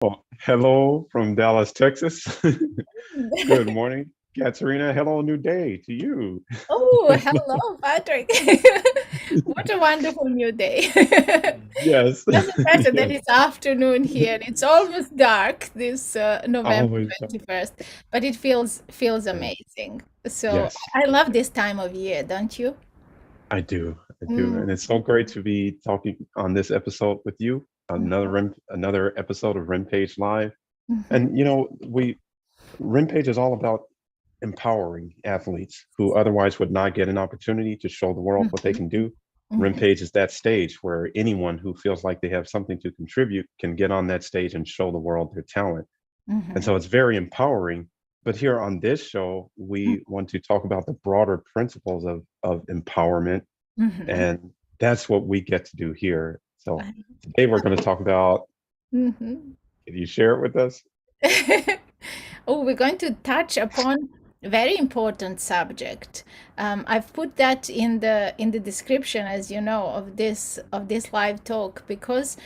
Well, hello from Dallas, Texas. Good morning, Katerina. Hello, new day to you. Oh, hello, Patrick. What a wonderful new day. Yes, Doesn't matter that yes, it's afternoon here. It's almost dark this November always. 21st, but it feels Yeah. amazing. So Yes, I love this time of year, don't you? I do. I do, and Mm, it's so great to be talking on this episode with you. mhm, Another episode of RIMPAGE Live, mhm, and we RIMPAGE is all about empowering athletes who otherwise would not get an opportunity to show the world what they mhm, can do. mhm, RIMPAGE is that stage where anyone who feels like they have something to contribute can get on that stage and show the world their talent. And mhm, so it's very empowering. But here on this show, we want to talk about the broader principles of empowerment. mhm, And that's what we get to do here. So mhm. today we're going to talk about, Mhm. can you share it with us? Oh, we're going to touch upon a very important subject. I've put that in the description, as you know, of this live talk because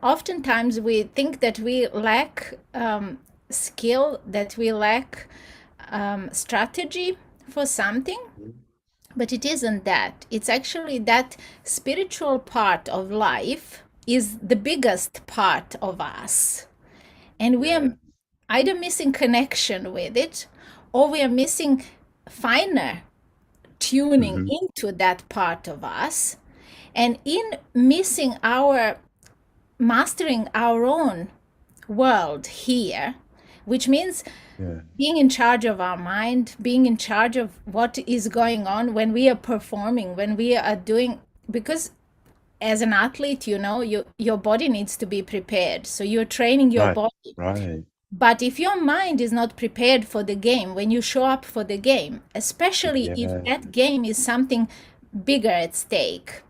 oftentimes we think that we lack skill, that we lack strategy for something, but it isn't that. It's actually that spiritual part of life is the biggest part of us, and we Yeah. are either missing connection with it or we are missing finer tuning Hmm. into that part of us. And in missing our mastering our own world here, which means Yeah. being in charge of our mind, being in charge of what is going on when we are performing, when we are doing, because as an athlete, your body needs to be prepared. So you're training your Right. body. Right. But if your mind is not prepared for the game, when you show up for the game, especially if Yeah. that game is something bigger at stake,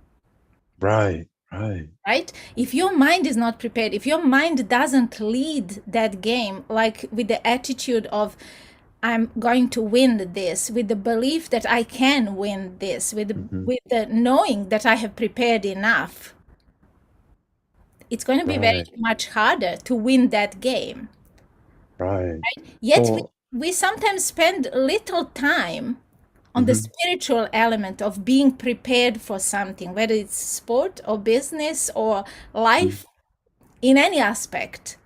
Right. Right. right? If your mind is not prepared, if your mind doesn't lead that game, like with the attitude of, I'm going to win this, with the belief that I can win this, Hmm. with the knowing that I have prepared enough, it's going to be very Right. much harder to win that game. Right. Yet So, we sometimes spend little time on the mhm, spiritual element of being prepared for something, whether it's sport or business or mhm, life in any aspect,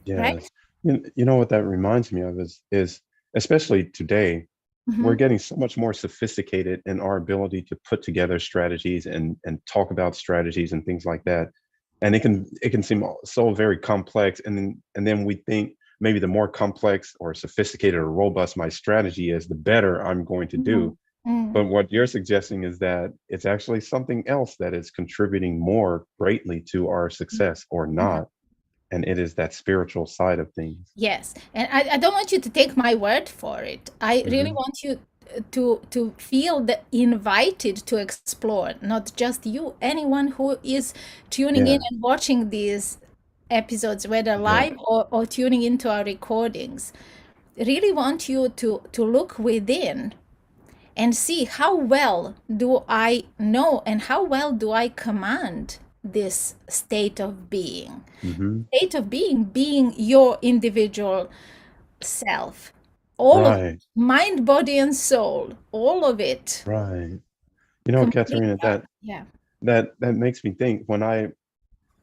right? yes. You know what that reminds me of is especially today, we're Hmm. getting so much more sophisticated in our ability to put together strategies and talk about strategies and things like that. And it can seem so very complex. And then we think maybe the more complex or sophisticated or robust my strategy is, the better I'm going to Hmm. do. But what you're suggesting is that it's actually something else that is contributing more greatly to our success or Hmm. not. And it is that spiritual side of things. Yes, and I don't want you to take my word for it. I really Hmm. want you to feel invited to explore, not just you, anyone who is tuning in Yeah, and watching these episodes, whether yeah, live or tuning into our recordings. Really want you to look within and see how well do I know and how well do I command this state of being. hmm, State of being your individual self. All of it, right, mind, body, and soul, all of it. right. You know, Complete Katerina, that. Yeah. that makes me think when I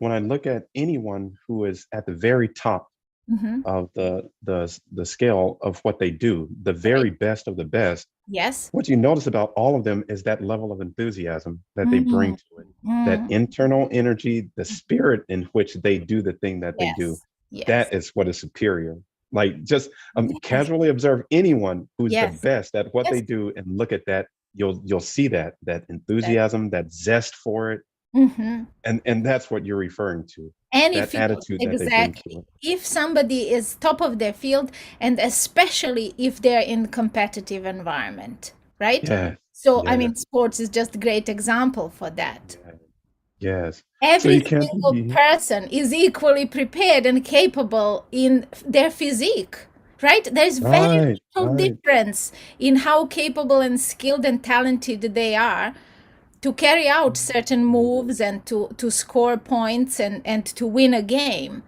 look at anyone who is at the very top Hmm. of the scale of what they do, the Right. very best of the best, Yes. what you notice about all of them is that level of enthusiasm that they bring Mm. to it, that Mm. internal energy, the spirit in which they do the thing that they do. Yes. Yes. That is what is superior. Like, just Yes. casually observe anyone who's the Yes. best at what Yes. they do and look at that. You'll see that That. enthusiasm, that zest for it, Hmm. and that's what you're referring to. Any That field, attitude that they bring to exactly. it. If somebody is top of their field, and especially if they're in competitive environment, right? Yeah, So, I yeah, mean, sports is just a great example for that. yeah, yes. So Every you can't single be person is equally prepared and capable in their physique, right? There's very right, little right. difference in how capable and skilled and talented they are to carry out certain Mhm. moves and to score points and to win a game.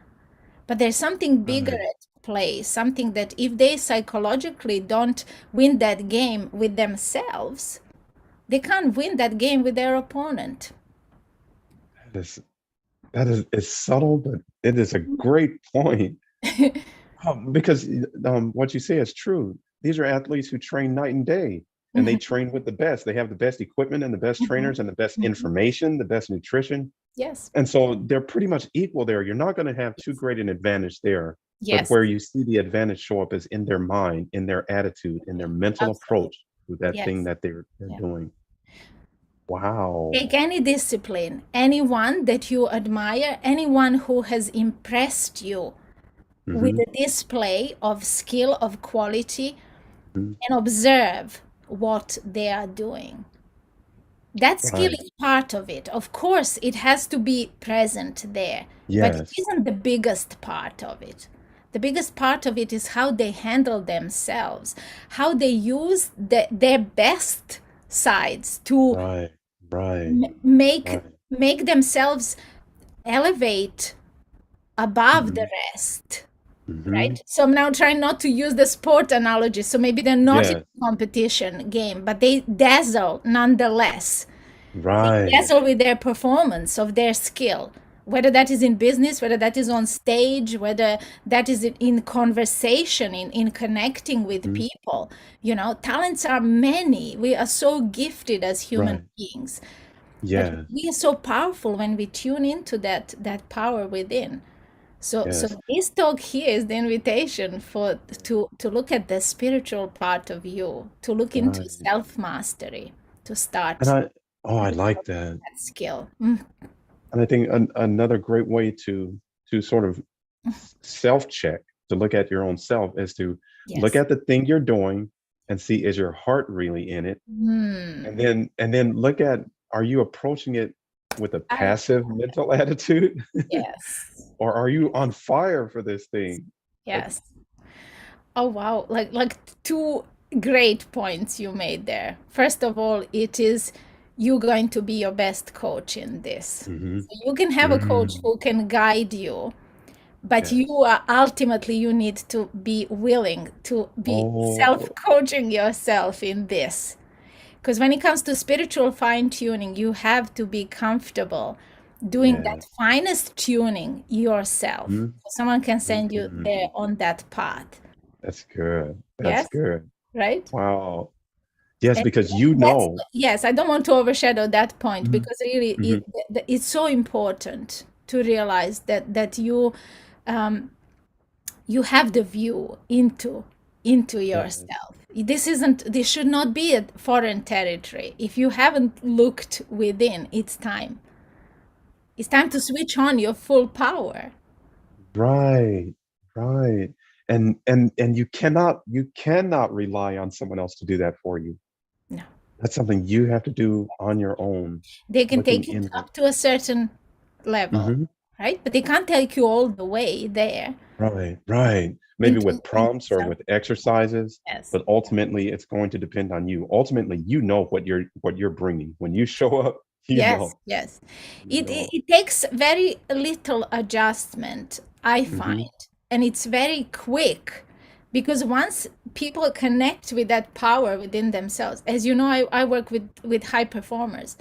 But there's something bigger Right. at play, something that if they psychologically don't win that game with themselves, they can't win that game with their opponent. That is that is it's subtle, but it is a great point. Because what you say is true. These are athletes who train night and day, and they Mhm, train with the best. They have the best equipment and the best mhm, trainers and the best mhm. information, the best nutrition. Yes. And so they're pretty much equal there. You're not going to have too great an advantage there. But Yes. where you see the advantage show up is in their mind, in their attitude, in their mental Absolutely. approach to that thing Yes. that they're Yeah. doing. Wow. Take any discipline, anyone that you admire, anyone who has impressed you with Hmm. a display of skill, of quality, Hmm. and observe what they are doing. That skill Right. is part of it. Of course, it has to be present there, but it Yes. isn't the biggest part of it. The biggest part of it is how they handle themselves, how they use their best sides to Right. Right. make Right. themselves elevate above the Hmm. rest, Hmm. right? So I'm now trying not to use the sport analogy. So maybe they're not in Yes. a competition game, but they dazzle nonetheless. They Right. dazzle with their performance of their skill, whether that is in business, whether that is on stage, whether that is in conversation, in connecting with Mhm. people. Talents are many. We are so gifted as human Right. beings. But Yes. we are so powerful when we tune into that power within. So Yes. this talk here is the invitation for to look at the spiritual part of you, to look into Right. self mastery, to And start I like developing that. that skill. And I think another great way to sort of self-check, to look at your own self, is to look Yes. at the thing you're doing and see, is your heart really in it? And Mm. then look at, are you approaching it with a I passive mental attitude? Yes. Or are you on fire for this thing? Like, Yes. Oh wow. Like two great points you made there. First of all, it is you going to be your best coach in this. mm-hmm. So you can have a coach Mm, who can guide you, but you yes. are ultimately you need to be willing to be Oh, self-coaching yourself in this. Because when it comes to spiritual fine-tuning, you have to be comfortable doing that yes. finest tuning yourself. Mhm. So someone can send you Mhm. there on that path. That's good. That's Yes, good. right? Wow. Yes, And because you that's, know. yes, I don't want to overshadow that point Mhm. because really Mhm. it's so important to realize that um, you have the view into Yes. yourself. This should not be a foreign territory. If you haven't looked within, it's time to switch on your full power. Right. Right. And you cannot rely on someone else to do that for you. No, That's something you have to do on your own, they can looking take it inward. up to a certain level, Hmm. right? But they can't take you all the way there Right. Right. Maybe with into prompts or self. with exercises, Yes. but ultimately it's going to depend on you. Ultimately, you know what you're bringing. When you show up, you Yes, know. yes. You It know. it takes very little adjustment, I Hmm. find, and it's very quick because once people connect with that power within themselves, as you know, I work with high performers.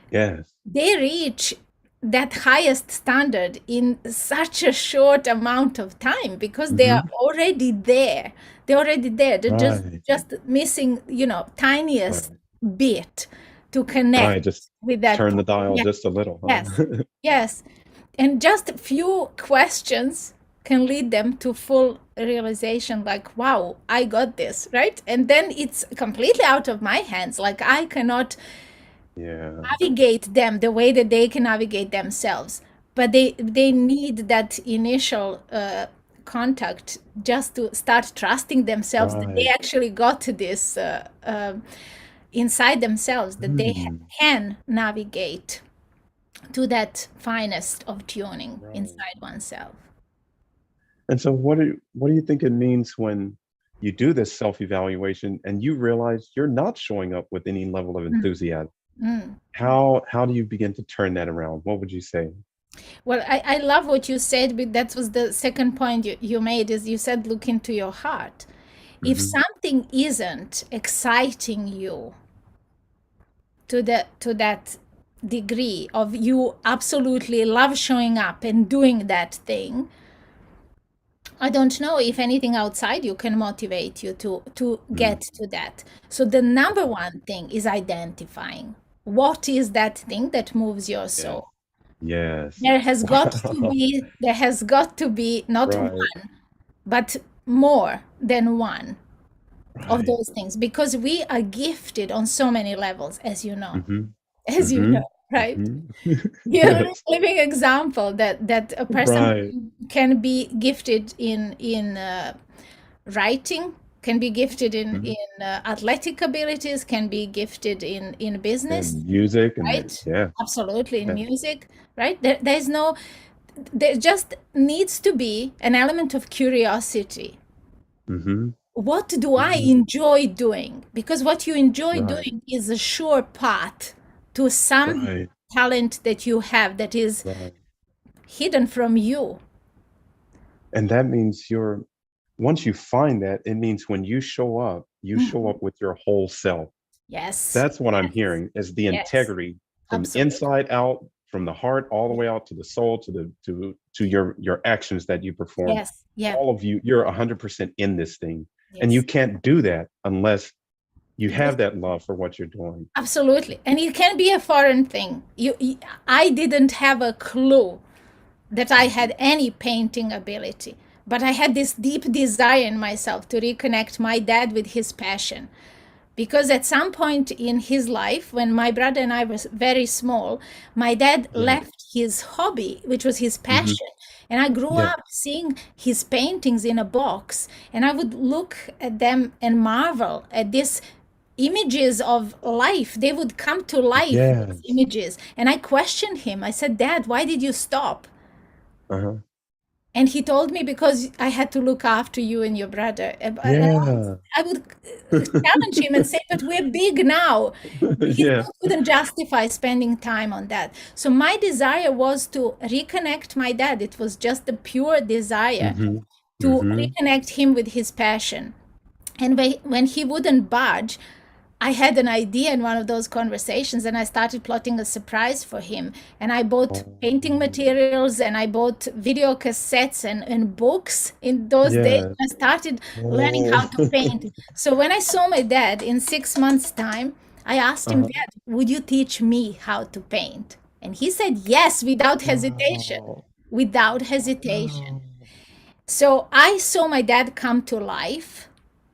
Yes. They reach that highest standard in such a short amount of time because they are Hmm. already there. They're already there. They're just Right. just missing, tiniest Right. bit to connect Right. Just with that turn the power. dial Yeah. just a little, Yes. huh? Yes. And just a few questions can lead them to full realization like, wow, I got this, right? And then it's completely out of my hands. Like I cannot Yeah. navigate them the way that they can navigate themselves. But they need that initial contact just to start trusting themselves that they Right. actually got to this inside themselves, that they Mm. can navigate to that finest of tuning Right. inside oneself. And so what do you think it means when you do this self-evaluation and you realize you're not showing up with any level of Mm, enthusiasm? mm. How do you begin to turn that around? What would you say? Well, I love what you said, but that was the second point you made is you said look into your heart. If Hmm. something isn't exciting you to that degree of you absolutely love showing up and doing that thing, I don't know if anything outside you can motivate you to Mm. get to that. So the number one thing is identifying what is that thing that moves your Yes. soul. Yes. Wow. There has got to be not Right. one, but more than one of Right. those things, because we are gifted on so many levels, as you know, Hmm. as you Hmm. know, right? Hmm. You're a Yes. living example that a person Right. can be gifted in writing, can be gifted in Mhm. athletic abilities, can be gifted in business, And music and right? yeah. Absolutely, in Yes. music, right? There's no, there just needs to be an element of curiosity. Hmm. What do I Hmm. enjoy doing? Because what you enjoy Right. doing is a sure path to some Right. talent that you have that is Right. hidden from you. And that means you're, once you find that, it means when you show Mhm. up with your whole self. Yes, That's what I'm yes, hearing is the yes, integrity from the absolutely. inside out, from the heart all the way out to the soul, to your actions that you perform. Yes, yeah, All of you, you're 100% in this thing. And you yes. can't do that unless you This, have that love for what you're doing. absolutely. And it can be a foreign thing. I didn't have a clue that I Mhm. had any painting ability, but I had this deep desire in myself to reconnect my dad with his passion. Because at some point in his life, when my brother and I were very small, my dad Yes. left his hobby, which was his Hmm. passion. And I grew Yes. up seeing his paintings in a box, and I would look at them and marvel at these images of life. They would come to life, these Yes. images. And I questioned him. I said, Dad, why did you stop? Uh-huh. And he told me, because I had to look after you and your brother. And Yeah. I would challenge him and say, but we're big now. He Yeah. still couldn't justify spending time on that. So my desire was to reconnect my dad. It was just the pure desire Hmm. to Hmm. reconnect him with his passion. And when he wouldn't budge, I had an idea in one of those conversations, and I started plotting a surprise for him. And I bought painting Oh, materials, and I bought video cassettes and books in those days. yes. I started learning Oh. how to paint. So when I saw my dad in 6 months' time, I asked him, Uh-huh. Dad, would you teach me how to paint? And he said yes, without hesitation. Wow. Without hesitation. Wow. So I saw my dad come to life,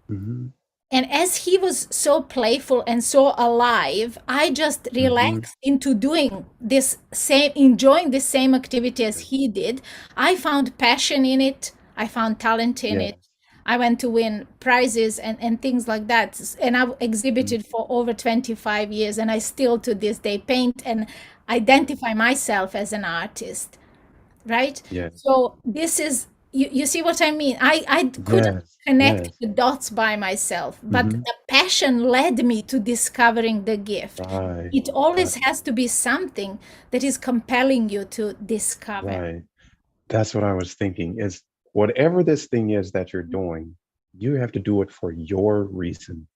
Hmm. and as he was so playful and so alive, I just Hmm. relaxed into doing this same, enjoying the same activity as he did. I found passion in it, I found talent in it. Yes. I went to win prizes and things like that. And I've Mhm. exhibited for over 25 years, and I still to this day paint and Yes. identify myself as an artist, right? Yes. So this is, you see what I mean? I couldn't Yes. connect Yes. the dots by myself, but Hmm. the passion led me to discovering the gift. Right. It Right. always has to be something that is compelling you to discover. Right. That's what I was thinking is whatever this thing is that you're doing, you have to do it for your reason.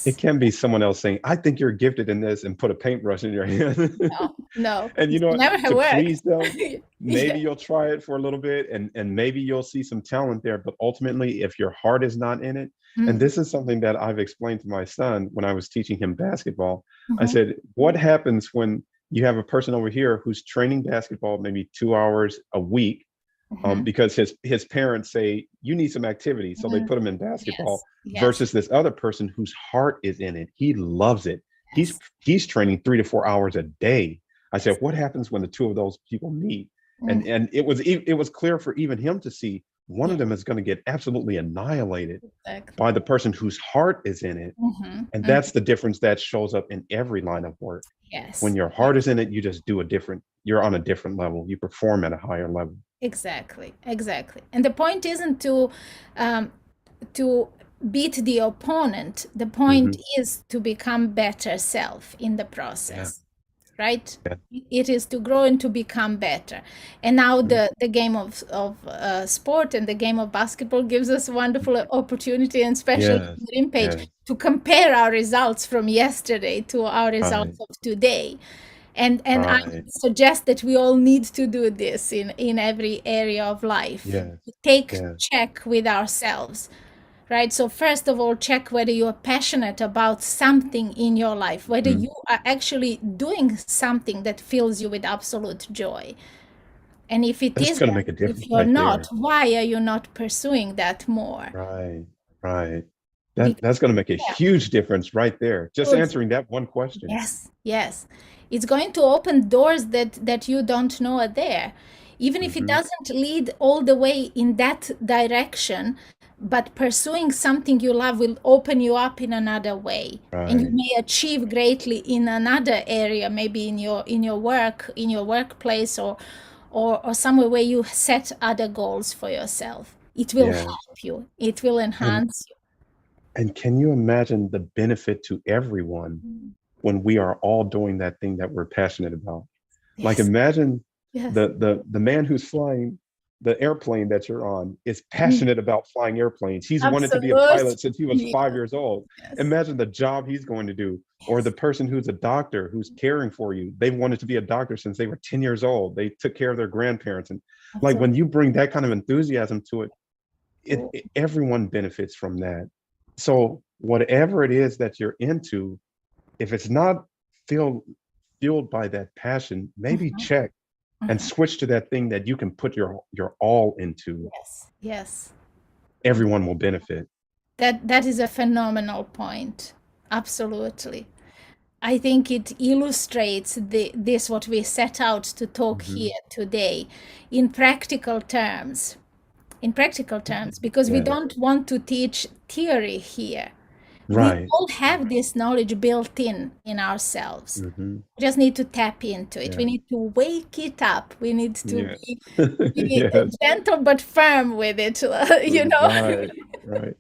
It Yes. can be someone else saying, I think you're gifted in this and put a paintbrush in your hand. No, no, And you it know will what? never have To worked. please them, Yeah. maybe you'll try it for a little bit and maybe you'll see some talent there. But ultimately, if your heart is not in it, and Mm, this is something that I've explained to my son when I was teaching him basketball, I mhm, said, what happens when you have a person over here who's training basketball maybe 2 hours a week mhm. because his parents say you need some activity, so they Mm, put him in basketball. yes, yes, Versus this other person whose heart is in it, he loves it. He's yes, he's training 3 to 4 hours a day. I said, yes. what happens when the two of those people meet? Mm, And it was clear for even him to see one yeah, of them is going to get absolutely annihilated exactly. by the person whose heart is in it. Hmm. And Hmm. that's the difference that shows up in every line of work. When Yes, your heart is in it, you just do a different, you're on a different level. You perform at a higher level. exactly, exactly. And the point isn't um, to beat the opponent. The point Hmm. is to become better self in the Yeah. process. right? Yeah. It is to grow and to become better. And now Mhm. the game of sport and the game of basketball gives us a wonderful opportunity, and especially Yes. in RIMPAGE, Yes. to compare our results from yesterday to our Right. results of today. And I Right. suggest that we all need to do this in every area of life. Yes. Take Yes. check with ourselves, right? So first of all, check whether you are passionate about something in your life, whether Mhm. you are actually doing something that fills you with absolute joy. And if it That's is going to make that, a if difference you're right not, there. why are you not pursuing that more? Right. Right. That's Because going to make a yeah, huge difference right there. Just good. answering that one question. Yes, yes. It's going to open doors that you don't know are there. Even if it Hmm. doesn't lead all the way in that direction, but pursuing something you love will open you up in another way. And you Right. may achieve greatly in another area, maybe in your work, in your workplace, or somewhere where you set other goals for yourself. It will Yes. help you. It will And enhance and can you imagine the benefit to everyone you. when we are all doing that thing that we're passionate about? Like Yes, imagine yes. the man who's flying the airplane that you're on is Mm, passionate about flying airplanes. He's wanted to be a absolute. pilot since he was Yes, 5 years old. yes, Imagine the job he's going to do. Or the yes. person who's a doctor who's caring for you. They wanted to be a doctor since they were 10 years old. They took care of their grandparents. And like Absolutely. when you bring that kind of enthusiasm to it, Oh, everyone benefits from that. So whatever it is that you're into, if it's not filled fueled by that passion, maybe mhm, check and mhm. switch to that thing that you can put your all into. Yes, yes. Everyone will benefit. That is a phenomenal point. Absolutely. I think it illustrates this what we set out to talk Hmm. here today in practical terms. In practical terms, because we Yes. don't want to teach theory here. We Right. all Right. have this knowledge built in ourselves. Hmm. We just need to tap into it. We Yeah. need to wake it up. We need to Yes. be Yes. gentle but firm with it, you know. Right. Right.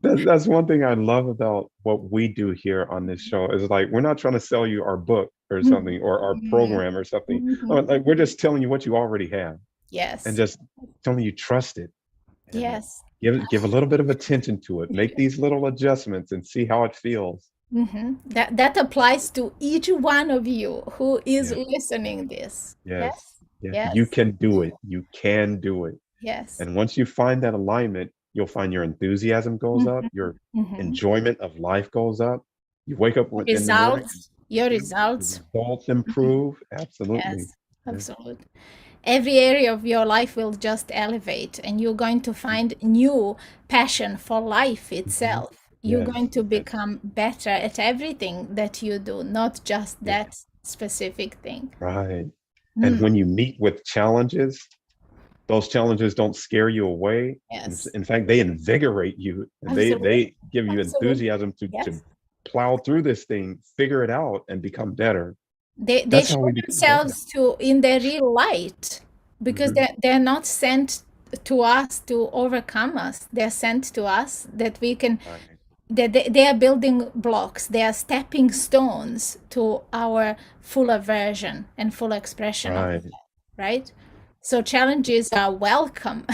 That's one thing I love about what we do here on this show is like we're not trying to sell you our book or Mhm. something or our program or something. Mhm. Like we're just telling you what you already have and Yes, just telling you trust it and yes. give a little bit of attention to it. Make these little adjustments and see how it feels. That applies to each one of you who is Yes. listening this. Yes. Yes, Yes. You yes, can do it. You can do it. yes. And once you find that alignment, you'll find your enthusiasm goes up, Mhm. your Mhm. enjoyment of life goes up. You wake up in the morning and Your your results. results Mhm. improve. Absolutely. Yes, Yeah. absolutely. Every area of your life will just elevate, and you're going to find new passion for life Mhm. itself. You're Yes. going to Yes. become better at everything that you do, not just Yes. that specific thing. Right. And Mm, when you meet with challenges, those challenges don't scare you away. yes, In fact, they invigorate you and absolutely, they give you absolutely. enthusiasm to Yes. plow through this thing, figure it out, and become better. They That's how show we become better. themselves to in their real light, because Hmm. they're not sent to us to overcome us. They're sent to us that we can, Right. they are building blocks. They are stepping stones to our fuller version and full expression of Right. that, right? So challenges are welcome.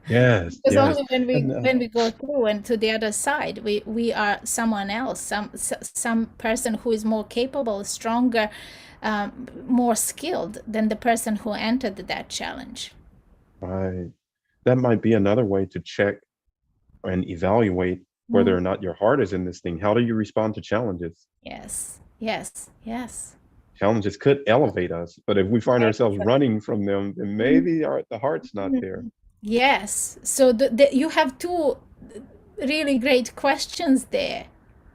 Yes. Because Yes. only And when we go through and to the other side, we are someone else, some person who is more capable, stronger, more skilled than the person who entered that challenge. right. That might be another way to check and evaluate whether Mm. or not your heart is in this thing. How do you respond to challenges? Yes, yes, yes. Challenges could elevate us, but if we find ourselves running from them, then maybe the heart's not there. Mhm. Yes. So you have two really great questions there,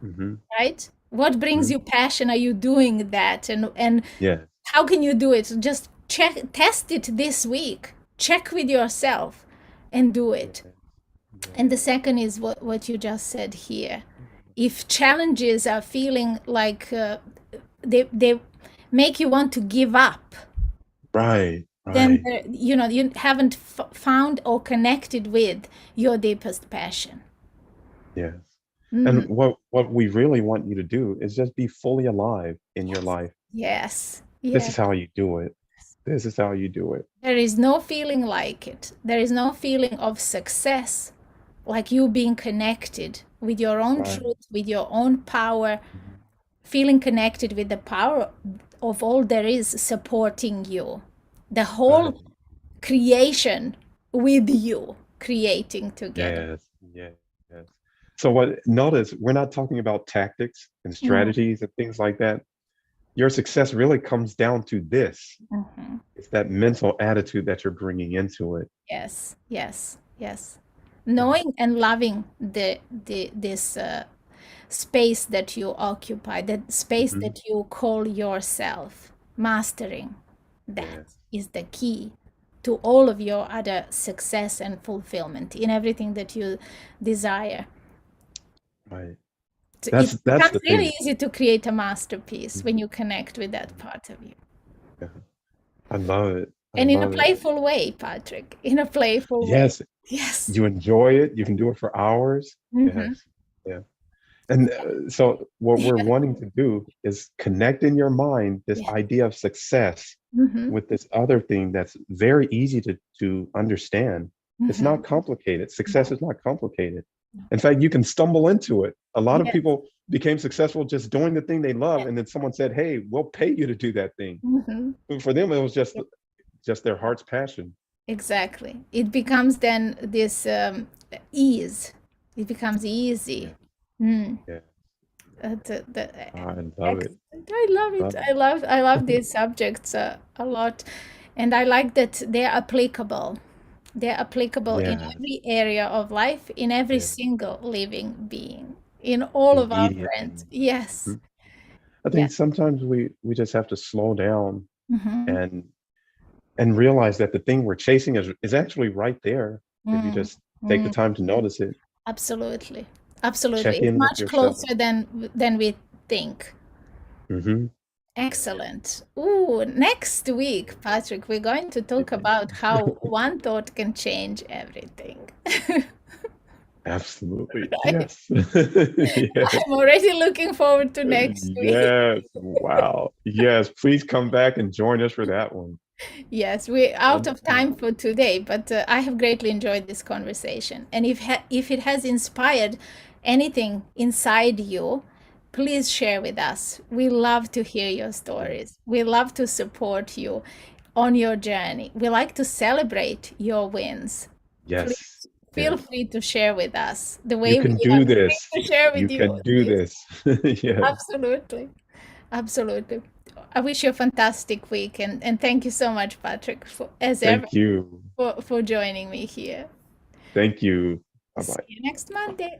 Hmm. right? What brings Hmm. you passion? Are you doing that? And Yes. how can you do it? Just test it this week. Check with yourself and do Yes. it. Yes. And the second is what you just said here. If challenges are feeling like they make you want to give up, Right. then Right. you haven't found or connected with your deepest passion. Yes. And Mm, what we really want you to do is just be fully alive in your yes, life. Yes. This Yes. is how you do it. This is how you do it. There is no feeling like it. There is no feeling of success like you being connected with your own Right. truth, with your own power, Mhm. feeling connected with the power of all there is supporting you. The whole Right. creation with you, creating together. Yes. Yes. Yes. So what notice we're not talking about tactics and Mm, strategies and things like that. Your success really comes down to this. mhm. It's that mental attitude that you're bringing into it. Yes, yes, yes. Yeah. Knowing and loving the this space that you occupy, the space Hmm. that you call yourself, mastering that Yes. is the key to all of your other success and fulfillment in everything that you desire. Right. It That's becomes the really thing. easy to create a masterpiece Mhm. when you connect with that part of you. Yeah. I love it. I And in a love it. playful way, Patrick, in a playful way. Yes, Yes. you enjoy it. You can do it for hours. Hmm. Yes. Yeah. And so what we're wanting to do is connect in your mind this Yeah. idea of success Hmm. with this other thing that's very easy to understand. It's Hmm. not complicated. Success No. is not complicated. In fact, you can stumble into it. A lot of Yes. people became successful just doing the thing they love, and then someone said, "Hey, we'll pay you to do that thing." Hmm. And for them, it was just their heart's passion. Exactly. It becomes then this ease. It becomes Yeah, easy. Mm. yeah. The I love it. I love it. Love I love it. these subjects a lot, and I like that they're applicable. They're applicable in Yes, every area of life, in every yeah. single living being, in all of our friends. Immediately. Yes. Mhm. I Yeah. think sometimes we just have to slow down Mm-hmm. and realize that the thing we're chasing is actually right there if you Mm. just take the Mm. time to notice it. Absolutely. Absolutely. Check It's in with much yourself. closer than we think. Hmm. Excellent. Ooh, next week, Patrick, we're going to talk about how one thought can change everything. Absolutely. Right? Yes. Yes. I'm already looking forward to next week. Yes. Wow. Yes. Please come back and join us for that one. Yes, we're out of Wonderful. time for today, but I have greatly enjoyed this conversation. And if it has inspired anything inside you, please share with us. We love to hear your Yeah. stories. We love to support you on your journey. We like to celebrate your wins. Yes. Please feel Yes. free to share with us the You way we can are do this. free to share You with you. can do this. Yes. Absolutely. Absolutely. I wish you a fantastic week and thank you so much, Patrick, for, as ever, Thank you. for joining me here. Thank you. Bye See bye. you next Monday.